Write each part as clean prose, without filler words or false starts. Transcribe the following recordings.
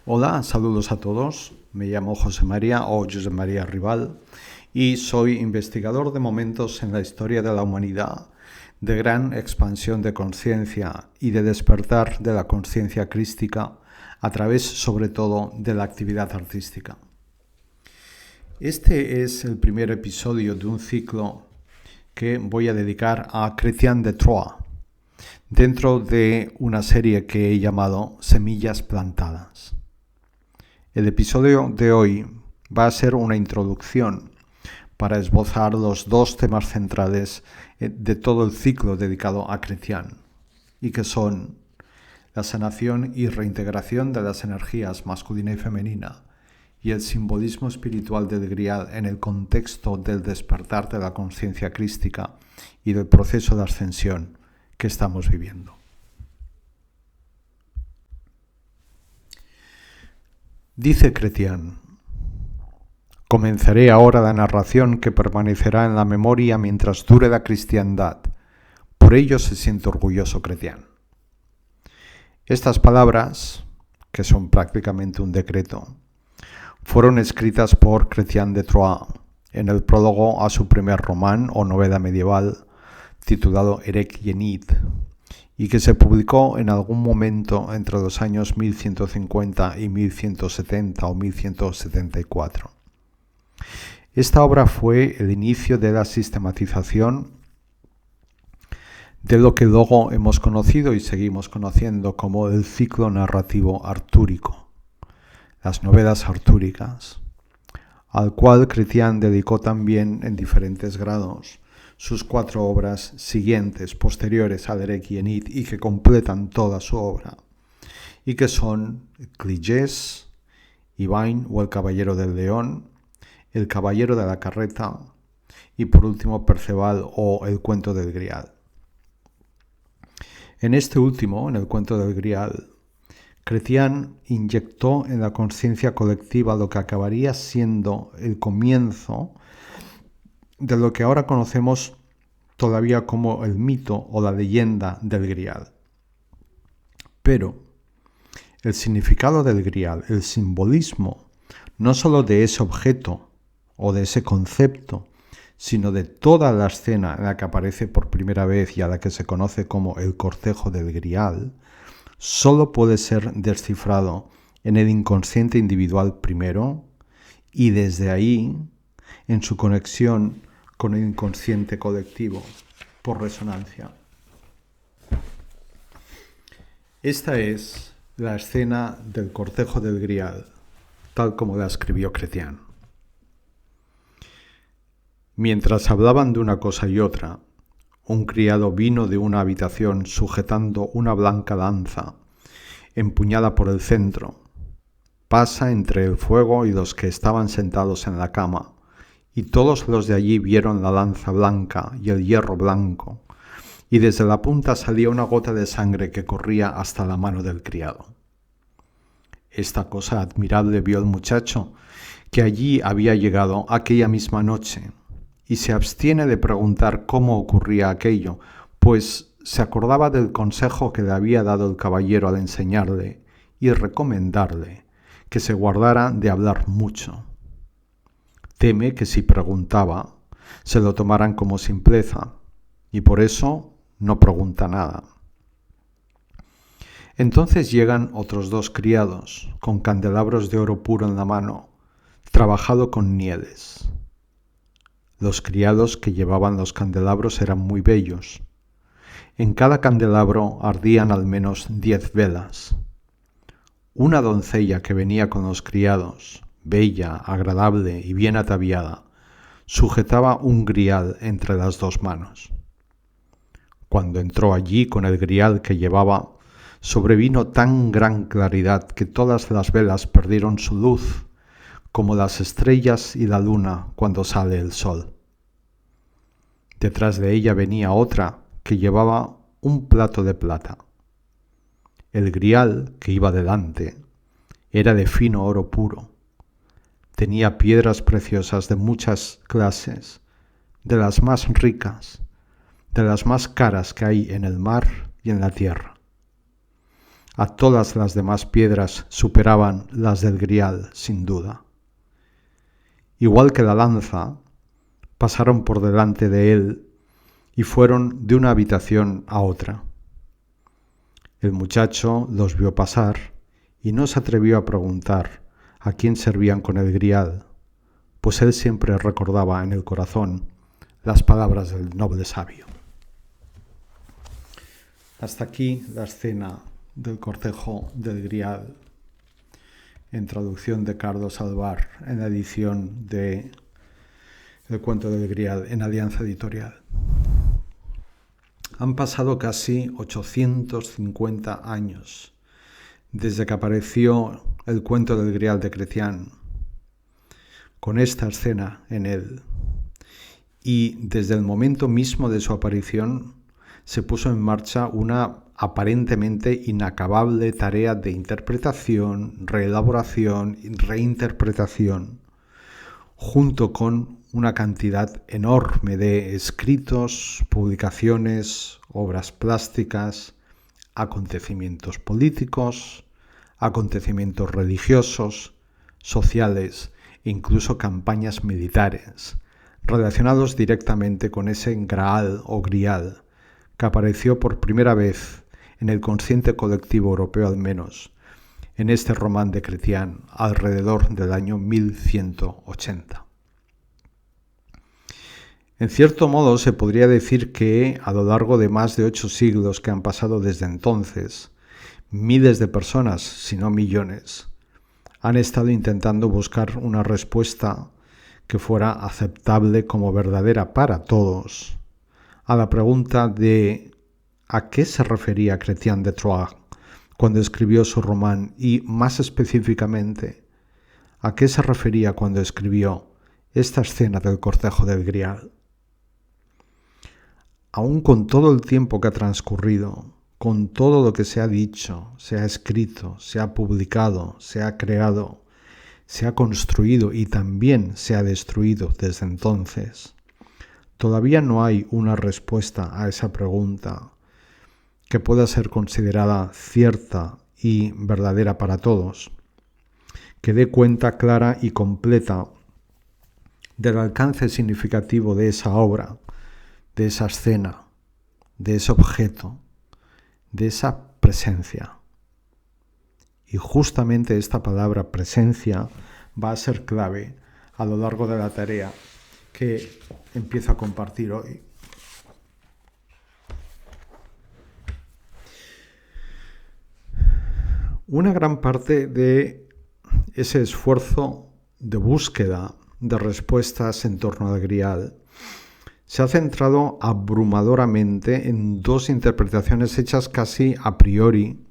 Hola, saludos a todos. Me llamo José María o José María Rival y soy investigador de momentos en la historia de la humanidad de gran expansión de conciencia y de despertar de la conciencia crística a través, sobre todo, de la actividad artística. Este es el primer episodio de un ciclo que voy a dedicar a Chrétien de Troyes, dentro de una serie que he llamado Semillas Plantadas. El episodio de hoy va a ser una introducción para esbozar los dos temas centrales de todo el ciclo dedicado a Chrétien, y que son la sanación y reintegración de las energías masculina y femenina y el simbolismo espiritual del Grial en el contexto del despertar de la conciencia crística y del proceso de ascensión que estamos viviendo. Dice Chrétien: comenzaré ahora la narración que permanecerá en la memoria mientras dure la cristiandad. Por ello se siente orgulloso Chrétien. Estas palabras, que son prácticamente un decreto, fueron escritas por Chrétien de Troyes en el prólogo a su primer román o novela medieval titulado Erec Yenit, y que se publicó en algún momento entre los años 1150 y 1170 o 1174. Esta obra fue el inicio de la sistematización de lo que luego hemos conocido y seguimos conociendo como el ciclo narrativo artúrico, las novelas artúricas, al cual Chrétien dedicó también en diferentes grados sus 4 obras siguientes, posteriores al Erec Yenit y que completan toda su obra, y que son Cligés, Yvain o El Caballero del León, El Caballero de la Carreta y por último Perceval o El Cuento del Grial. En este último, en El Cuento del Grial, Chrétien inyectó en la conciencia colectiva lo que acabaría siendo el comienzo de lo que ahora conocemos todavía como el mito o la leyenda del Grial. Pero el significado del Grial, el simbolismo, no solo de ese objeto o de ese concepto, sino de toda la escena en la que aparece por primera vez y a la que se conoce como el cortejo del Grial, solo puede ser descifrado en el inconsciente individual primero y desde ahí en su conexión con el inconsciente colectivo por resonancia. Esta es la escena del cortejo del Grial, tal como la escribió Chrétien. Mientras hablaban de una cosa y otra, un criado vino de una habitación sujetando una blanca lanza, empuñada por el centro. Pasa entre el fuego y los que estaban sentados en la cama, y todos los de allí vieron la lanza blanca y el hierro blanco, y desde la punta salía una gota de sangre que corría hasta la mano del criado. Esta cosa admirable vio el muchacho, que allí había llegado aquella misma noche, y se abstiene de preguntar cómo ocurría aquello, pues se acordaba del consejo que le había dado el caballero al enseñarle y recomendarle que se guardara de hablar mucho. Teme que si preguntaba, se lo tomaran como simpleza, y por eso no pregunta nada. Entonces llegan otros 2 criados, con candelabros de oro puro en la mano, trabajado con nieles. Los criados que llevaban los candelabros eran muy bellos. En cada candelabro ardían al menos 10 velas. Una doncella que venía con los criados, bella, agradable y bien ataviada, sujetaba un grial entre las 2 manos. Cuando entró allí con el grial que llevaba, sobrevino tan gran claridad que todas las velas perdieron su luz, como las estrellas y la luna cuando sale el sol. Detrás de ella venía otra que llevaba un plato de plata. El grial que iba delante era de fino oro puro. Tenía piedras preciosas de muchas clases, de las más ricas, de las más caras que hay en el mar y en la tierra. a todas las demás piedras superaban las del Grial, sin duda. Igual que la lanza, pasaron por delante de él y fueron de una habitación a otra. El muchacho los vio pasar y no se atrevió a preguntar a quién servían con el Grial, pues él siempre recordaba en el corazón las palabras del noble sabio. Hasta aquí la escena del cortejo del Grial, en traducción de Carlos Alvar, en la edición de El cuento del Grial, en Alianza Editorial. Han pasado casi 850 años desde que apareció el cuento del Grial de Chrétien, con esta escena en él. Y desde el momento mismo de su aparición se puso en marcha una aparentemente inacabable tarea de interpretación, reelaboración y reinterpretación, junto con una cantidad enorme de escritos, publicaciones, obras plásticas, acontecimientos políticos, acontecimientos religiosos, sociales e incluso campañas militares, relacionados directamente con ese Graal o Grial, que apareció por primera vez en el consciente colectivo europeo al menos, en este román de Chrétien, alrededor del año 1180. En cierto modo se podría decir que, a lo largo de más de 8 siglos que han pasado desde entonces, miles de personas, si no millones, han estado intentando buscar una respuesta que fuera aceptable como verdadera para todos a la pregunta de ¿a qué se refería Chrétien de Troyes cuando escribió su román? Y más específicamente, ¿a qué se refería cuando escribió esta escena del cortejo del Grial? Aún con todo el tiempo que ha transcurrido, con todo lo que se ha dicho, se ha escrito, se ha publicado, se ha creado, se ha construido y también se ha destruido desde entonces, todavía no hay una respuesta a esa pregunta que pueda ser considerada cierta y verdadera para todos, que dé cuenta clara y completa del alcance significativo de esa obra, de esa escena, de ese objeto, de esa presencia. Y justamente esta palabra presencia va a ser clave a lo largo de la tarea que empiezo a compartir hoy. Una gran parte de ese esfuerzo de búsqueda de respuestas en torno al Grial se ha centrado abrumadoramente en dos interpretaciones hechas casi a priori,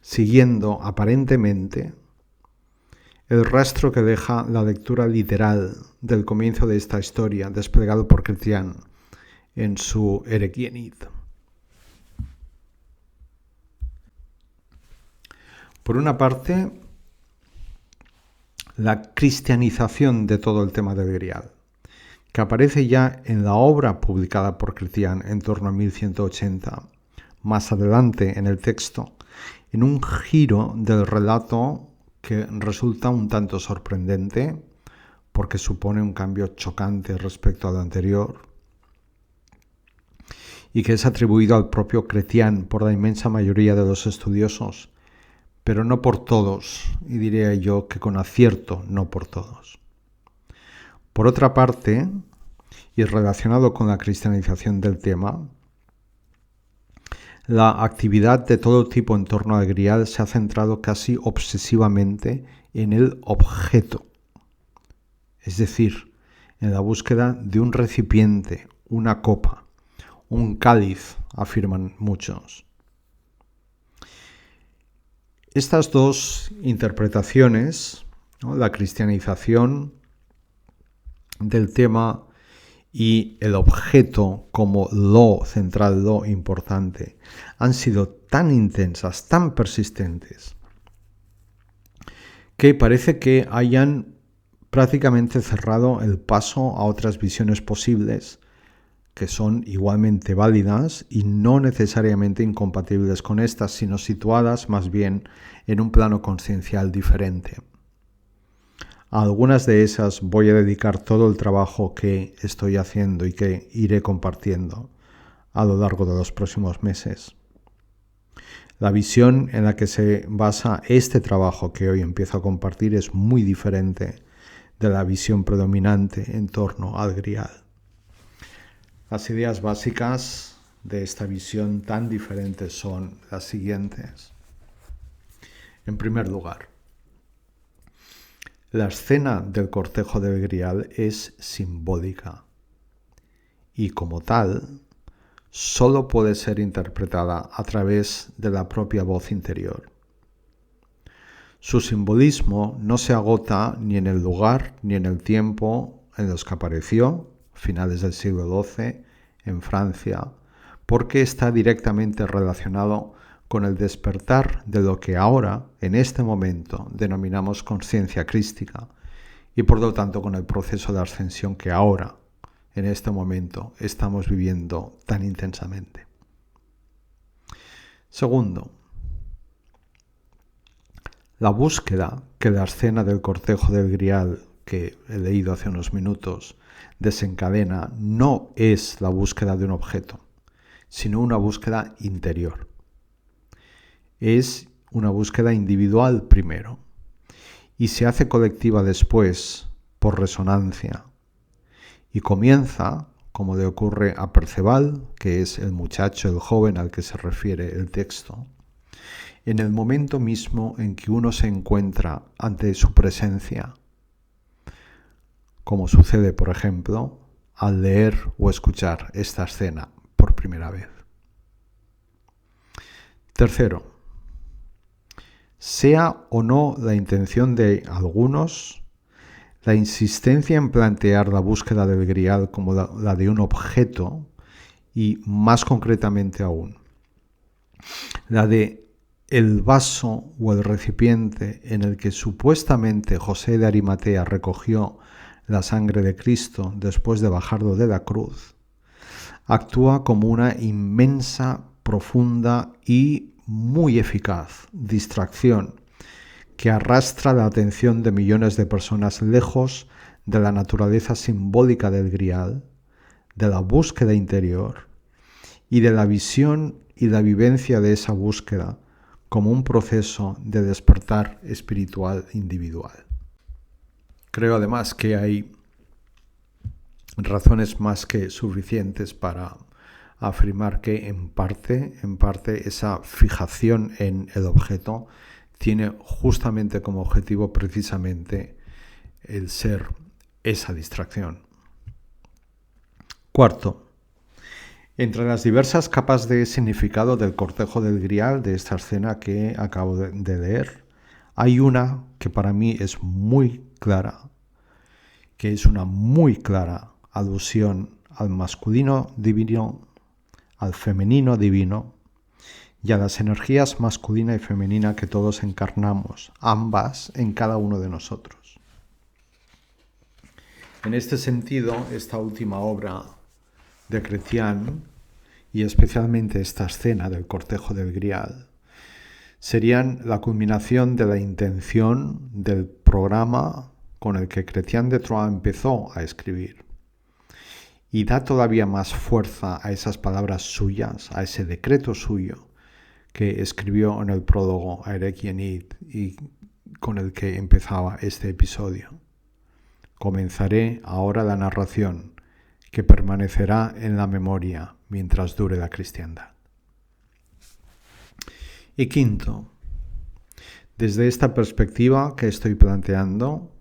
siguiendo aparentemente el rastro que deja la lectura literal del comienzo de esta historia desplegado por Chrétien en su Eregienid. Por una parte, la cristianización de todo el tema del Grial, que aparece ya en la obra publicada por Chrétien en torno a 1180, más adelante en el texto, en un giro del relato que resulta un tanto sorprendente porque supone un cambio chocante respecto a lo anterior y que es atribuido al propio Chrétien por la inmensa mayoría de los estudiosos, pero no por todos, y diría yo que con acierto no por todos. Por otra parte, y relacionado con la cristianización del tema, la actividad de todo tipo en torno al Grial se ha centrado casi obsesivamente en el objeto, es decir, en la búsqueda de un recipiente, una copa, un cáliz, afirman muchos. Estas dos interpretaciones, ¿no?, la cristianización del tema y el objeto como lo central, lo importante, han sido tan intensas, tan persistentes, que parece que hayan prácticamente cerrado el paso a otras visiones posibles, que son igualmente válidas y no necesariamente incompatibles con estas, sino situadas más bien en un plano consciencial diferente. A algunas de esas voy a dedicar todo el trabajo que estoy haciendo y que iré compartiendo a lo largo de los próximos meses. La visión en la que se basa este trabajo que hoy empiezo a compartir es muy diferente de la visión predominante en torno al Grial. Las ideas básicas de esta visión tan diferente son las siguientes. En primer lugar, la escena del cortejo del Grial es simbólica y como tal solo puede ser interpretada a través de la propia voz interior. Su simbolismo no se agota ni en el lugar ni en el tiempo en los que apareció, finales del siglo XII, en Francia, porque está directamente relacionado con el despertar de lo que ahora, en este momento, denominamos conciencia crística y por lo tanto con el proceso de ascensión que ahora, en este momento, estamos viviendo tan intensamente. Segundo, la búsqueda que la escena del cortejo del Grial, que he leído hace unos minutos, desencadena no es la búsqueda de un objeto, sino una búsqueda interior. Es una búsqueda individual primero y se hace colectiva después por resonancia y comienza, como le ocurre a Perceval, que es el muchacho, el joven al que se refiere el texto, en el momento mismo en que uno se encuentra ante su presencia, como sucede, por ejemplo, al leer o escuchar esta escena por primera vez. Tercero, sea o no la intención de algunos, la insistencia en plantear la búsqueda del Grial como la de un objeto y, más concretamente aún, la de el vaso o el recipiente en el que supuestamente José de Arimatea recogió la sangre de Cristo después de bajarlo de la cruz, actúa como una inmensa, profunda y muy eficaz distracción que arrastra la atención de millones de personas lejos de la naturaleza simbólica del Grial, de la búsqueda interior y de la visión y la vivencia de esa búsqueda como un proceso de despertar espiritual individual. Creo además que hay razones más que suficientes para afirmar que en parte esa fijación en el objeto tiene justamente como objetivo precisamente el ser esa distracción. Cuarto, entre las diversas capas de significado del cortejo del Grial de esta escena que acabo de leer, hay una que para mí es muy clara, que es una muy clara alusión al masculino divino, al femenino divino y a las energías masculina y femenina que todos encarnamos, ambas en cada uno de nosotros. En este sentido, esta última obra de Chrétien, y especialmente esta escena del cortejo del Grial, serían la culminación de la intención del programa con el que Chrétien de Troyes empezó a escribir. Y da todavía más fuerza a esas palabras suyas, a ese decreto suyo que escribió en el prólogo a Erec Yenit y con el que empezaba este episodio. Comenzaré ahora la narración que permanecerá en la memoria mientras dure la cristiandad. Y quinto, desde esta perspectiva que estoy planteando,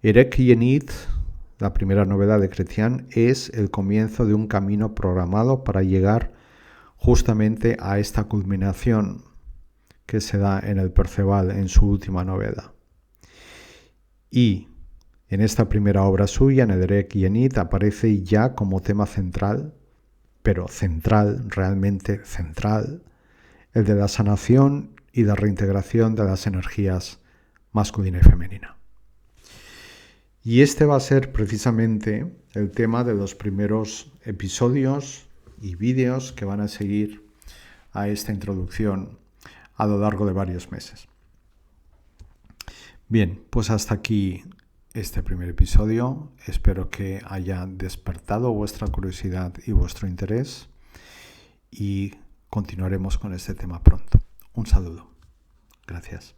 Erec Yenit, la primera novela de Chrétien, es el comienzo de un camino programado para llegar justamente a esta culminación que se da en el Perceval en su última novela. Y en esta primera obra suya, en el Erec Yenit, aparece ya como tema central, pero central, realmente central, el de la sanación y la reintegración de las energías masculina y femenina. Y este va a ser precisamente el tema de los primeros episodios y vídeos que van a seguir a esta introducción a lo largo de varios meses. Bien, pues hasta aquí este primer episodio. Espero que haya despertado vuestra curiosidad y vuestro interés y continuaremos con este tema pronto. Un saludo. Gracias.